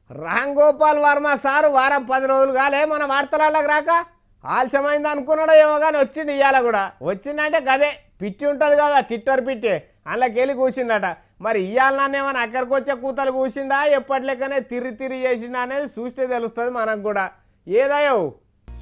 Ram Gopal Varma sir వారం 10 రోజులు కాలే మన వార్తలకు రాక ఆలస్యమైంది అనుకున్నాడో ఏమో కానీ వచ్చిండు ఇవాళ కూడా వచ్చిందంటే గదే పిట్టి ఉంటుంది కదా ట్విట్టర్ పిట్టి అందులోకి కూర్చుండట మరి ఇవాళ నన్నేమన్నా అక్కడికి వచ్చే కూతలు కూర్చుండా ఎప్పటిలెక్కనే తిరిగి చేసిండా అనేది చూస్తే తెలుస్తుంది మనకు కూడా ఏదయ్యో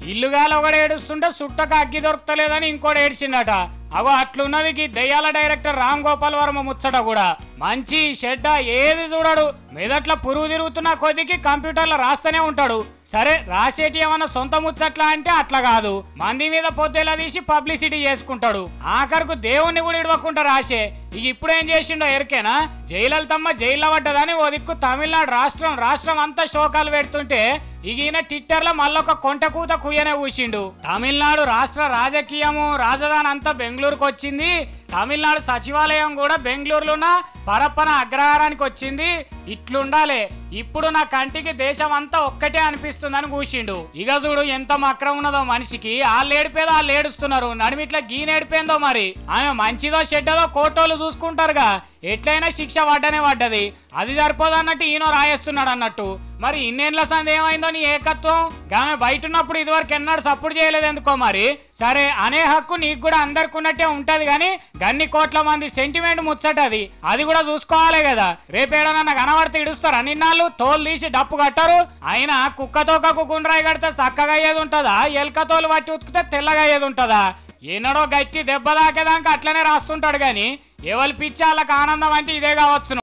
ఇల్లుగాల ఒకడు ఏడుస్తుంటే సుట్టక అగ్గి దొరకలేదని ఇంకోటి ఏడ్చిండట అగో అట్లున్నది దెయ్యాల డైరెక్టర్ రామ్ గోపాల్ వర్మ ముచ్చట కూడా మంచి చెడ్డ ఏది చూడడు మెదట్ల పురుగు తిరుగుతున్న కొద్దికి కంప్యూటర్లో రాస్తూనే ఉంటాడు సరే రాసేటి ఏమన్నా సొంత ముచ్చట్లా అంటే అట్లా కాదు మంది మీద పొద్దులా తీసి పబ్లిసిటీ చేసుకుంటాడు ఆఖరుకు దేవుణ్ణి కూడా ఇడవకుండా రాసే ఇక ఇప్పుడు ఏం చేసిండో ఎరికేనా జయలలితమ్మ జైల్లో పడ్డదని ఓ దిక్కు తమిళనాడు రాష్ట్రం అంతా శోకాలు పెడుతుంటే ఈయన ట్విట్టర్ లో మళ్ళొక కొంట కూత కుయ్యనే కూసిండు తమిళనాడు రాష్ట్ర రాజకీయము రాజధాని అంతా బెంగళూరుకు వచ్చింది తమిళనాడు సచివాలయం కూడా బెంగళూరులోన పరప్పన అగ్రహారానికి వచ్చింది ఇట్లుండాలి ఇప్పుడు నా కంటికి దేశం అంతా ఒక్కటే అనిపిస్తుందని కూసిండు ఇక చూడు ఎంత మక్రం ఉన్నదో మనిషికి వాళ్ళు ఏడిపేదో వాళ్ళు ఏడుస్తున్నారు నడిమిట్లా గీనేడిపోయిందో మరి ఆమె మంచిదో చెడ్డదో కోటోలు చూసుకుంటారుగా ఎట్లయినా శిక్ష పడ్డది అది సరిపోదన్నట్టు ఈయన రాయేస్తున్నాడు అన్నట్టు మరి ఇన్నేళ్ల సంది ఏమైందో నీ ఏకత్వం ఆమె బయట ఉన్నప్పుడు ఇదివరకు ఎన్నాడు సపోర్ట్ చేయలేదు ఎందుకో మరి సరే అనే హక్కు నీకు కూడా అందరికి ఉన్నట్టే ఉంటది కానీ గన్ని కోట్ల మంది సెంటిమెంట్ ముచ్చటది అది కూడా చూసుకోవాలి కదా రేపేడన్నా కనబడితే ఇడుస్తారా నిన్నాళ్ళు తోలు తీసి డప్పు కట్టరు అయినా కుక్కతోకకు గుండ్రాయి కడితే చక్కగా అయ్యేది ఉంటదా ఎల్క తోలు పట్టి ఉతికితే తెల్లగా అయ్యేది ఉంటదా ఎన్నడో గట్టి దెబ్బ దాకేదాకా అట్లనే రాస్తుంటాడు గాని ఎవరి పిచ్చి వాళ్ళకి ఆనందం అంటే ఇదే కావచ్చును